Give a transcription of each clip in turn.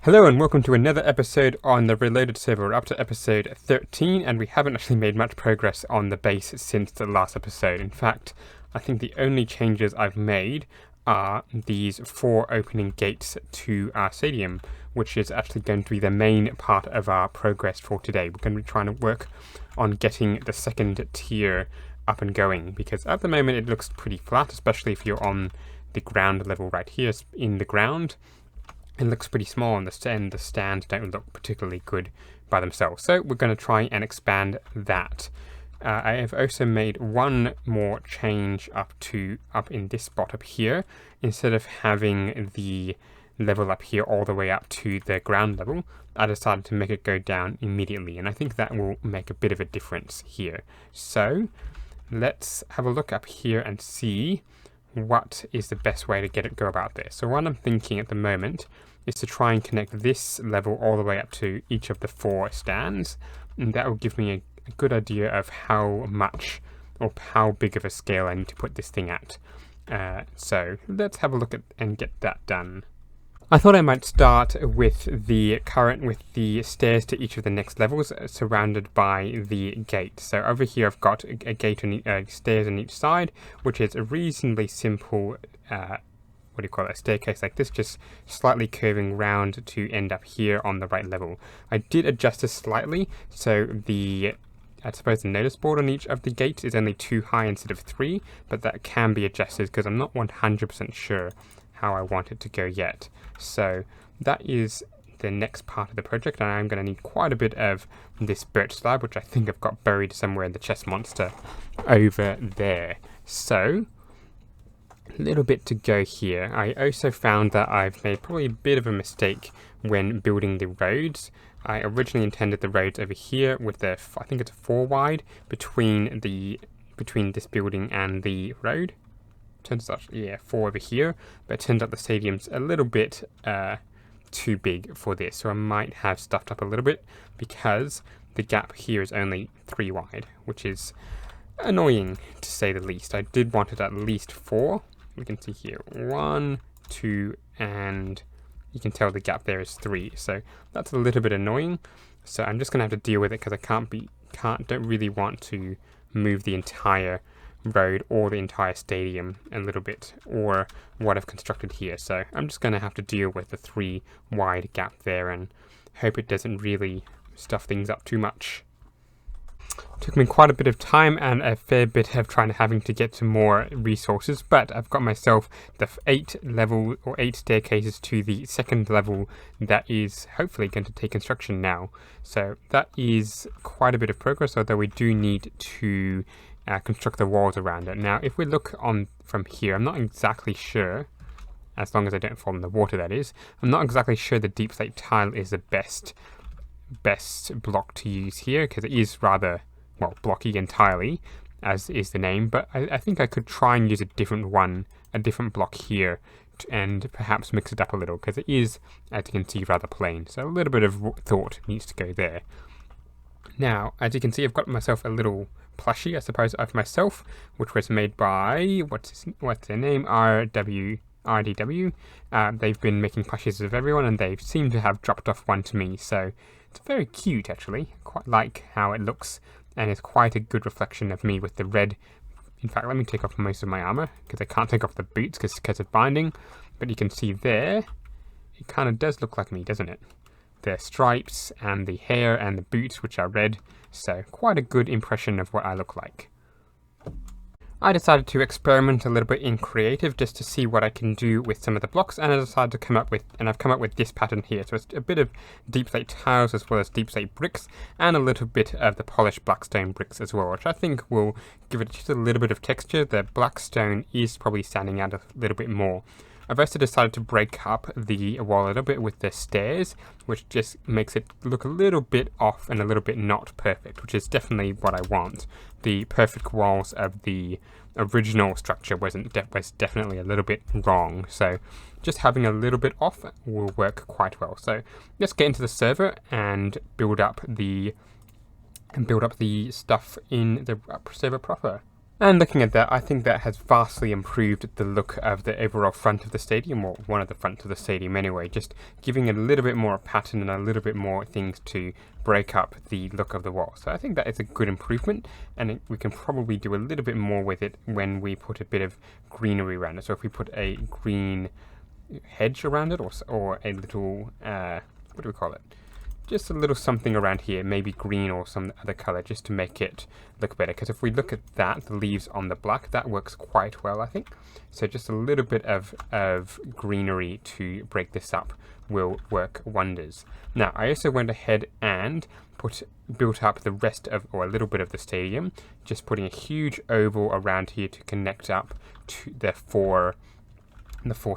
Hello and welcome to another episode on the Reloaded server. We're up to episode 13 and we haven't actually made much progress on the base since the last episode. In fact, I think the only changes I've made are these 4 opening gates to our stadium, which is actually going to be the main part of our progress for today. We're going to be trying to work on getting the second tier up and going, because at the moment it looks pretty flat, especially if you're on the ground level right here in the ground. It looks pretty small on the stand. The stands don't look particularly good by themselves. So we're going to try and expand that. I have also made one more change up in this spot up here. Instead of having the level up here all the way up to the ground level, I decided to make it go down immediately. And I think that will make a bit of a difference here. So let's have a look up here and see what is the best way to go about this. So what I'm thinking at the moment is to try and connect this level all the way up to each of the 4 stands, and that will give me a good idea of how much or how big of a scale I need to put this thing at. So let's have a look at and get that done. I thought I might start with the stairs to each of the next levels, surrounded by the gate. So over here I've got a gate and stairs on each side, which is a reasonably simple a staircase like this, just slightly curving round to end up here on the right level. I did adjust this slightly, so I suppose the notice board on each of the gates is only 2 high instead of 3, but that can be adjusted because I'm not 100% sure how I want it to go yet. So that is the next part of the project, and I'm going to need quite a bit of this birch slab, which I think I've got buried somewhere in the chest monster over there. So a little bit to go here. I also found that I've made probably a bit of a mistake when building the roads. I originally intended the roads over here with I think it's a 4 wide between this building and the road. Turns out, yeah, 4 over here, but it turns out the stadium's a little bit too big for this, so I might have stuffed up a little bit because the gap here is only 3 wide, which is annoying to say the least. I did want it at least 4. We can see here 1, 2, and you can tell the gap there is 3, so that's a little bit annoying. So I'm just gonna have to deal with it because I don't really want to move the entire road or the entire stadium a little bit, or what I've constructed here. So I'm just going to have to deal with the 3 wide gap there and hope it doesn't really stuff things up too much. Took me quite a bit of time and a fair bit of having to get some more resources, but I've got myself the 8 staircases to the second level that is hopefully going to take construction now. So that is quite a bit of progress, although we do need to construct the walls around it. Now, if we look on from here, I'm not exactly sure, as long as I don't fall in the water that is, I'm not exactly sure the deep slate tile is the best block to use here, because it is rather, well, blocky entirely, as is the name, but I think I could try and use a different block here, and perhaps mix it up a little, because it is, as you can see, rather plain, so a little bit of thought needs to go there. Now, as you can see, I've got myself a little plushie, I suppose, of myself, which was made by, what's their name, RDW. They've been making plushies of everyone, and they seem to have dropped off one to me, so it's very cute, actually. Quite like how it looks, and it's quite a good reflection of me with the red. In fact, let me take off most of my armor, because I can't take off the boots because of binding, but you can see there, it kind of does look like me, doesn't it? The stripes and the hair and the boots, which are red, so quite a good impression of what I look like. I decided to experiment a little bit in creative just to see what I can do with some of the blocks, and I decided to come up with this pattern here. So it's a bit of deep slate tiles as well as deep slate bricks, and a little bit of the polished blackstone bricks as well, which I think will give it just a little bit of texture. The blackstone is probably standing out a little bit more. I've also decided to break up the wall a little bit with the stairs, which just makes it look a little bit off and a little bit not perfect, which is definitely what I want. The perfect walls of the original structure was definitely a little bit wrong, so just having a little bit off will work quite well. So let's get into the server and build up the stuff in the server proper. And looking at that, I think that has vastly improved the look of the overall front of the stadium, or one of the fronts of the stadium anyway, just giving it a little bit more pattern and a little bit more things to break up the look of the wall. So I think that is a good improvement, and we can probably do a little bit more with it when we put a bit of greenery around it. So if we put a green hedge around it, or a little, what do we call it? Just a little something around here, maybe green or some other color, just to make it look better. Because if we look at that, the leaves on the black, that works quite well, I think. So just a little bit of greenery to break this up will work wonders. Now, I also went ahead and built up the rest of, or a little bit of the stadium, just putting a huge oval around here to connect up to the four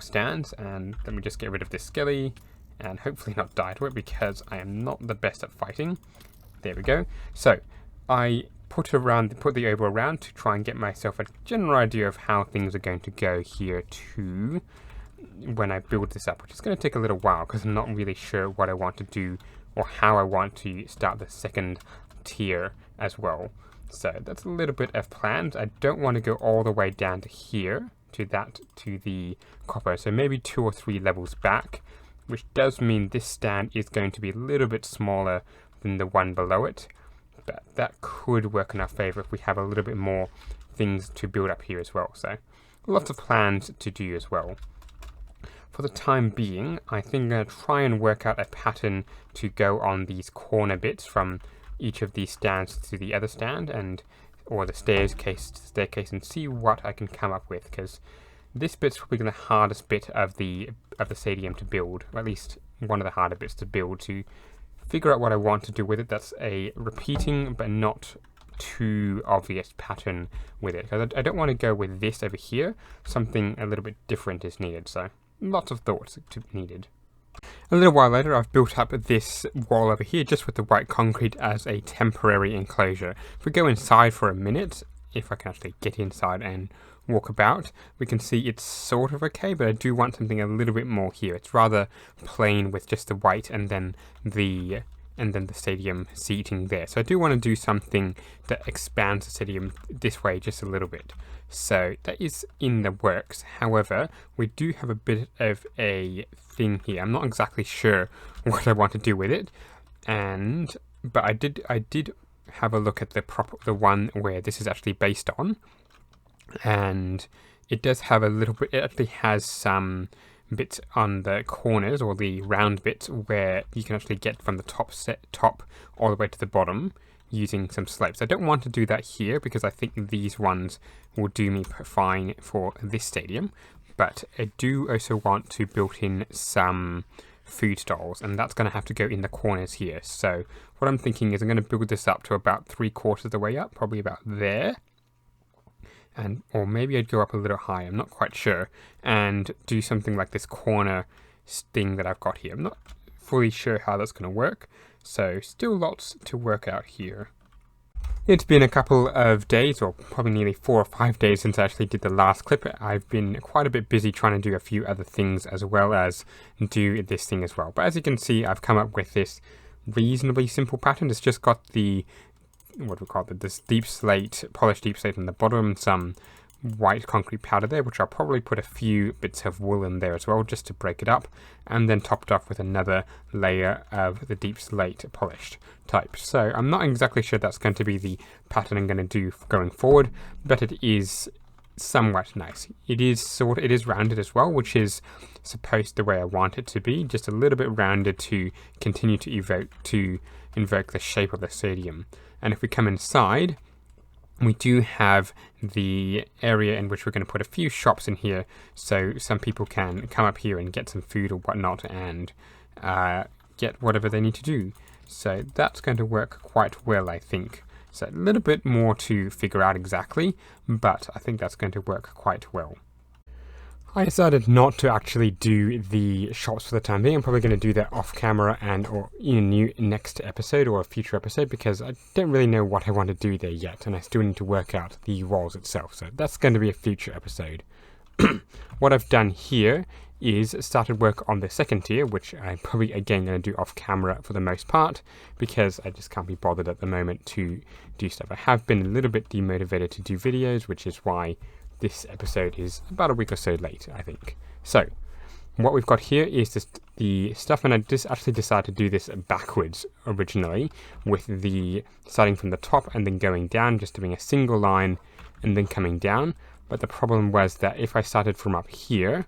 stands. And let me just get rid of this skelly and hopefully not die to it, because I am not the best at fighting. There we go. So I put the oval around to try and get myself a general idea of how things are going to go here too when I build this up, which is going to take a little while because I'm not really sure what I want to do or how I want to start the second tier as well. So that's a little bit of plans. I don't want to go all the way down to here to the copper, so maybe 2 or 3 levels back, which does mean this stand is going to be a little bit smaller than the one below it, but that could work in our favor if we have a little bit more things to build up here as well. So lots of plans to do as well. For the time being, I think I'm going to try and work out a pattern to go on these corner bits from each of these stands to the other stand, or the staircase, and see what I can come up with, because this bit's probably the hardest bit of the stadium to build, or at least one of the harder bits to build, to figure out what I want to do with it. That's a repeating but not too obvious pattern with it, because I don't want to go with this over here. Something a little bit different is needed, so lots of thoughts needed. A little while later, I've built up this wall over here just with the white concrete as a temporary enclosure. If we go inside for a minute, if I can actually get inside and walk about, we can see it's sort of okay, but I do want something a little bit more here. It's rather plain with just the white and then the stadium seating there. So I do want to do something that expands the stadium this way just a little bit. So that is in the works. However, we do have a bit of a thing here. I'm not exactly sure what I want to do with it, but I did have a look at the one where this is actually based on, and it does have a little bit. It actually has some bits on the corners, or the round bits, where you can actually get from the top all the way to the bottom using some slopes. I don't want to do that here because I think these ones will do me fine for this stadium, but I do also want to build in some food stalls, and that's going to have to go in the corners here. So what I'm thinking is I'm going to build this up to about 3/4 of the way up, probably about there. Or maybe I'd go up a little higher, I'm not quite sure, and do something like this corner thing that I've got here. I'm not fully sure how that's going to work, so still lots to work out here. It's been a couple of days, or probably nearly 4 or 5 days since I actually did the last clip. I've been quite a bit busy trying to do a few other things as well as do this thing as well. But as you can see, I've come up with this reasonably simple pattern. It's just got the this deep slate, polished deep slate on the bottom, some white concrete powder there, which I'll probably put a few bits of wool in there as well, just to break it up, and then topped off with another layer of the deep slate polished type. So I'm not exactly sure that's going to be the pattern I'm going to do going forward, but it is somewhat nice. It is rounded as well, which is supposed the way I want it to be, just a little bit rounded to continue to invoke the shape of the stadium. And if we come inside, we do have the area in which we're going to put a few shops in here, so some people can come up here and get some food or whatnot, and get whatever they need to do. So that's going to work quite well, I think. So a little bit more to figure out exactly, but I think that's going to work quite well. I decided not to actually do the shops for the time being. I'm probably going to do that off camera or in a new next episode or a future episode, because I don't really know what I want to do there yet, and I still need to work out the walls itself. So that's going to be a future episode. What I've done here is started work on the second tier, which I'm probably again going to do off camera for the most part, because I just can't be bothered at the moment to do stuff. I have been a little bit demotivated to do videos, which is why this episode is about a week or so late, I think. So, what we've got here is just the stuff, and I just actually decided to do this backwards originally, with the starting from the top and then going down, just doing a single line and then coming down. But the problem was that if I started from up here,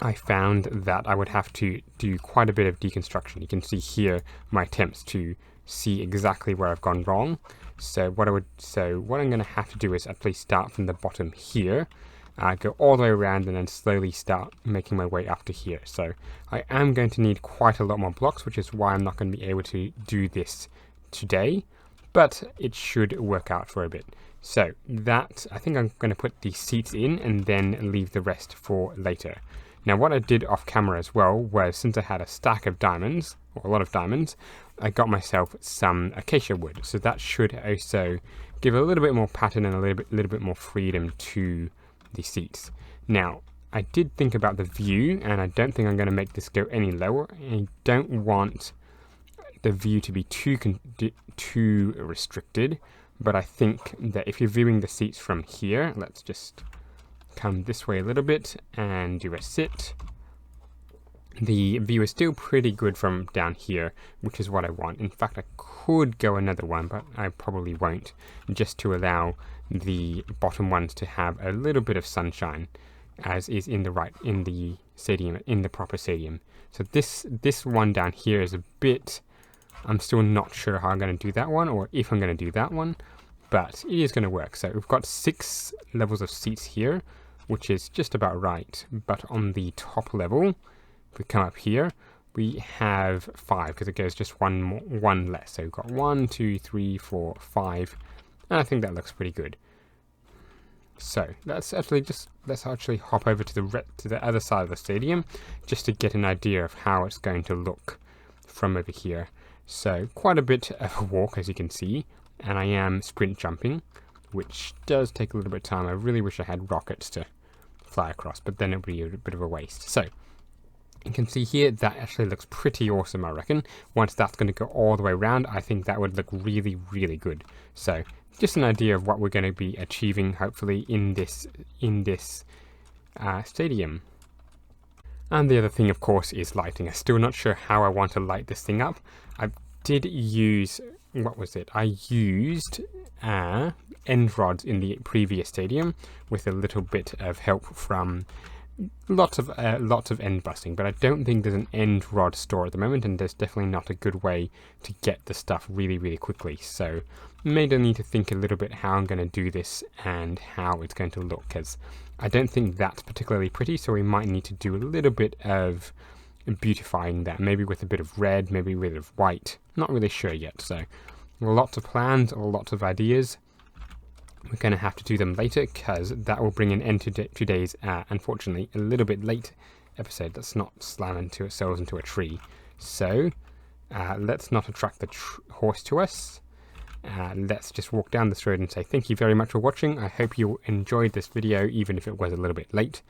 I found that I would have to do quite a bit of deconstruction. You can see here my attempts to see exactly where I've gone wrong. So what I'm going to have to do is actually start from the bottom here, go all the way around, and then slowly start making my way up to here. So I am going to need quite a lot more blocks, which is why I'm not going to be able to do this today, but it should work out for a bit. So that, I think I'm going to put the seats in and then leave the rest for later. Now what I did off camera as well was, since I had a stack of diamonds, or a lot of diamonds, I got myself some acacia wood. So that should also give a little bit more pattern and a little bit more freedom to the seats. Now, I did think about the view, and I don't think I'm going to make this go any lower. I don't want the view to be too restricted, but I think that if you're viewing the seats from here, let's just come this way a little bit and do a sit. The view is still pretty good from down here, which is what I want. In fact, I could go another one, but I probably won't, just to allow the bottom ones to have a little bit of sunshine, as is in the stadium, in the proper stadium. So this one down here is a bit, I'm still not sure how I'm going to do that one, or if I'm going to do that one, but it is going to work. So we've got 6 levels of seats here, which is just about right. But on the top level, if we come up here, we have 5, because it goes just one less. So we've got 1, 2, 3, 4, 5, and I think that looks pretty good. So let's actually hop over to the other side of the stadium, just to get an idea of how it's going to look from over here. So quite a bit of a walk, as you can see, and I am sprint jumping, which does take a little bit of time. I really wish I had rockets to fly across, but then it would be a bit of a waste. So you can see here that actually looks pretty awesome, I reckon. Once that's going to go all the way around, I think that would look really, really good. So just an idea of what we're going to be achieving, hopefully, in this stadium. And the other thing, of course, is lighting. I'm still not sure how I want to light this thing up. I did use, what was it? I used end rods in the previous stadium with a little bit of help from lots of end busting, but I don't think there's an end rod store at the moment, and there's definitely not a good way to get the stuff really, really quickly. So maybe I need to think a little bit how I'm going to do this and how it's going to look, because I don't think that's particularly pretty, so we might need to do a little bit of beautifying that, maybe with a bit of red, maybe with a bit of white. Not really sure yet. So lots of plans, lots of ideas. We're going to have to do them later, because that will bring an end to today's, unfortunately, a little bit late episode. Let's not slam ourselves into a tree. So let's not attract the horse to us. Let's just walk down this road and say thank you very much for watching. I hope you enjoyed this video, even if it was a little bit late.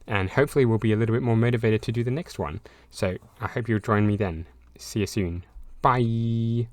And hopefully we'll be a little bit more motivated to do the next one. So I hope you'll join me then. See you soon. Bye!